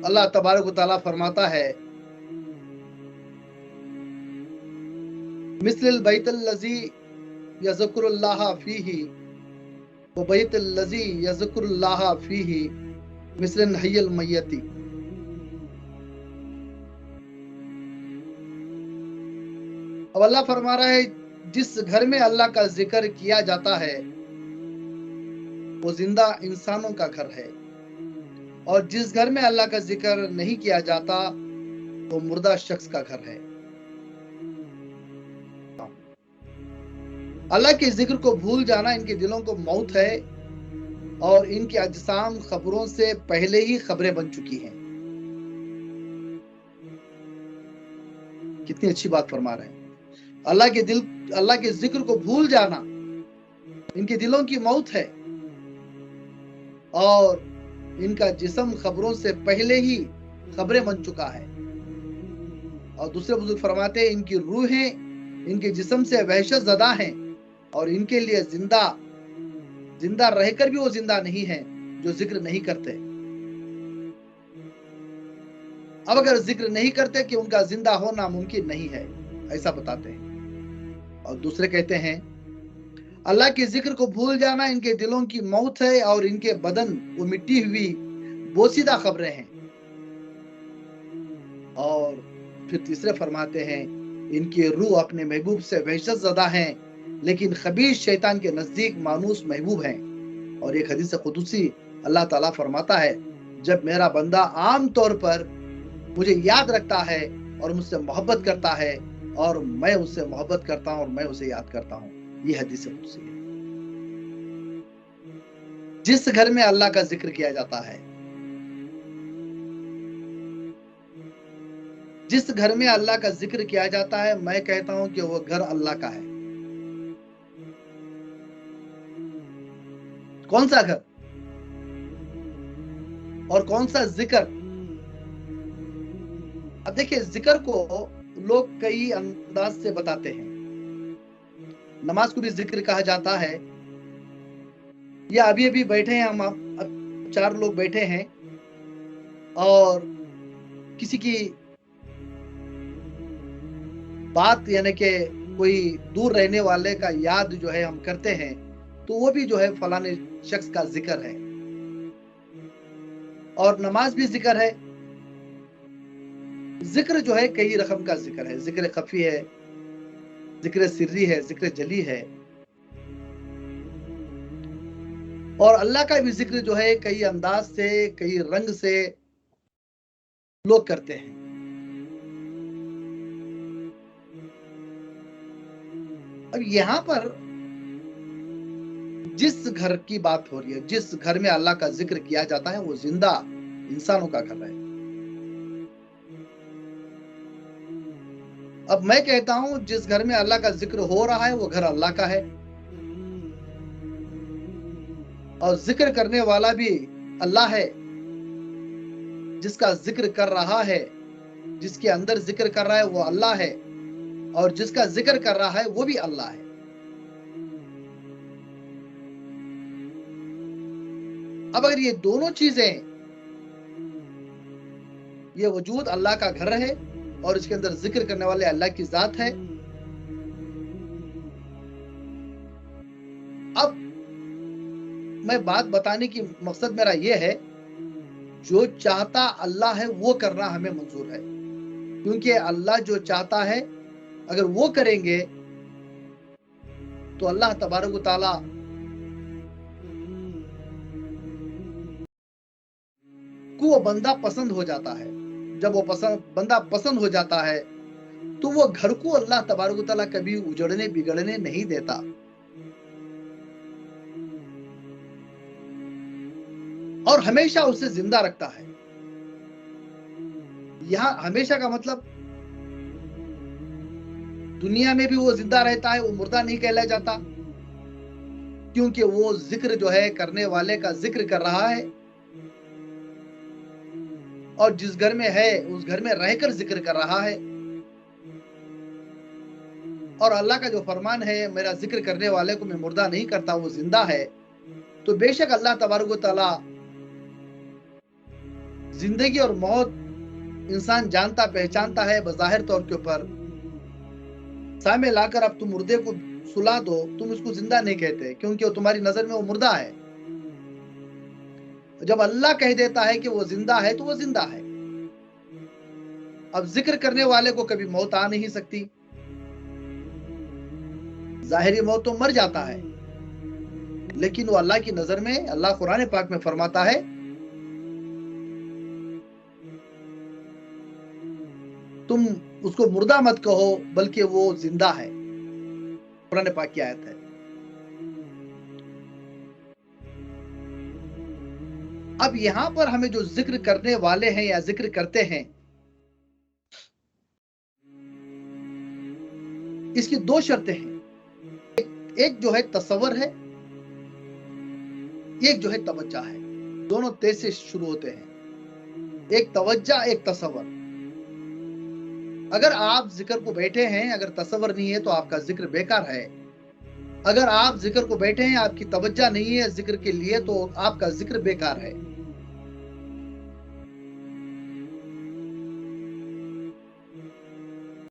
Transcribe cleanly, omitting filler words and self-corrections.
अल्लाह तबारक व तआला फरमाता है, मिस्लिल बैतल लज़ी यज़कुरुल्लाह फीही व बैतल लज़ी यज़कुरुल्लाह फीही मिस्लन हय्यल मय्यती। अब अल्लाह फरमा रहा है, जिस घर में अल्लाह का जिक्र किया जाता है वो जिंदा इंसानों का घर है, और जिस घर में अल्लाह का जिक्र नहीं किया जाता वो मुर्दा शख्स का घर है। अल्लाह के जिक्र को भूल जाना इनके दिलों को मौत है, और इनके अजसाम खबरों से पहले ही खबरें बन चुकी हैं। कितनी अच्छी बात फरमा रहे हैं। अल्लाह के जिक्र को भूल जाना इनके दिलों की मौत है, और इनका जिस्म खबरों से पहले ही खबरें बन चुका है। और दूसरे बुजुर्ग फरमाते हैं, इनकी रूहें इनके जिस्म से वहशत ज़दा हैं, और इनके लिए जिंदा रहकर भी वो जिंदा नहीं है जो जिक्र नहीं करते। अब अगर जिक्र नहीं करते कि उनका जिंदा होना मुमकिन नहीं है, ऐसा बताते हैं। और दूसरे कहते हैं, अल्लाह के जिक्र को भूल जाना इनके दिलों की मौत है, और इनके बदन वो मिट्टी हुई बोसीदा खबरें हैं। और फिर तीसरे फरमाते हैं, इनकी रूह अपने महबूब से वहशत ज़दा हैं, लेकिन खबीस शैतान के नजदीक मानूस महबूब हैं। और एक हदीस कुदसी अल्लाह ताला फरमाता है, जब मेरा बंदा आम तौर पर मुझे याद रखता है और मुझसे मोहब्बत करता है, और मैं उससे मोहब्बत करता हूं और मैं उसे याद करता हूं। ये हदीस कुदसी है। जिस घर में अल्लाह का जिक्र किया जाता है, जिस घर में अल्लाह का जिक्र किया जाता है, मैं कहता हूं कि वो घर अल्लाह का है। कौन सा घर और कौन सा जिक्र? अब देखिए, जिक्र को लोग कई अंदाज से बताते हैं। नमाज को भी जिक्र कहा जाता है। या अभी अभी बैठे हैं हम, अब 4 लोग बैठे हैं और किसी की बात, यानी कि कोई दूर रहने वाले का याद जो है हम करते हैं, तो वो भी जो है फलाने शख्स का जिक्र है। और नमाज भी जिक्र है। जिक्र जो है कई रकम का जिक्र है। जिक्र खफी है, जिक्र सिर्री है, जिक्र जली है। और अल्लाह का भी जिक्र जो है कई अंदाज से, कई रंग से लोग करते हैं। अब यहां पर जिस घर की बात हो रही है, जिस घर में अल्लाह का जिक्र किया जाता है, वो जिंदा इंसानों का घर है। अब मैं कहता हूं, जिस घर में अल्लाह का जिक्र हो रहा है वो घर अल्लाह का है, और जिक्र करने वाला भी अल्लाह है। जिसका जिक्र कर रहा है, जिसके अंदर जिक्र कर रहा है वो अल्लाह है, और जिसका जिक्र कर रहा है वो भी अल्लाह है। अब अगर ये दोनों चीजें, ये वजूद अल्लाह का घर है और इसके अंदर जिक्र करने वाले अल्लाह की जात है। अब मैं बात बताने की मकसद मेरा ये है, जो चाहता अल्लाह है वो करना हमें मंजूर है, क्योंकि अल्लाह जो चाहता है अगर वो करेंगे तो अल्लाह तबारक व तआला को वो बंदा पसंद हो जाता है। जब वो बंदा पसंद हो जाता है तो वो घर को अल्लाह तबारक व तआला कभी उजड़ने बिगड़ने नहीं देता। और हमेशा उसे जिंदा रखता है। यहां हमेशा का मतलब, दुनिया में भी वो जिंदा रहता है, वो मुर्दा नहीं कहला जाता, क्योंकि वो जिक्र जो है करने वाले का जिक्र कर रहा है, और जिस घर में है उस घर में रहकर जिक्र कर रहा है। और अल्लाह का जो फरमान है, मेरा जिक्र करने वाले को मैं मुर्दा नहीं करता, वो जिंदा है। तो बेशक अल्लाह तबारक व तआला जिंदगी और मौत इंसान जानता पहचानता है बज़ाहिर तौर के ऊपर। सामने लाकर अब तुम मुर्दे को सुला दो, तुम उसको जिंदा नहीं कहते, क्योंकि वो तुम्हारी नजर में वो मुर्दा है। जब अल्लाह कह देता है कि वो जिंदा है तो वो जिंदा है। अब जिक्र करने वाले को कभी मौत आ नहीं सकती। जाहिरी मौत तो मर जाता है, लेकिन वो अल्लाह की नजर में, अल्लाह कुरान पाक में फरमाता है, तुम उसको मुर्दा मत कहो बल्कि वो जिंदा है। कुरान पाक की आयत है। अब यहां पर हमें जो जिक्र करने वाले हैं या जिक्र करते हैं, इसकी दो शर्तें हैं। एक जो है तसव्वुर है, एक जो है तवज्जा है। दोनों तेज से शुरू होते हैं, एक तवज्जा एक तसव्वुर। अगर आप जिक्र को बैठे हैं, अगर तसव्वुर नहीं है तो आपका जिक्र बेकार है। अगर आप जिक्र को बैठे हैं, आपकी तवज्जा नहीं है जिक्र के लिए, तो आपका जिक्र बेकार है।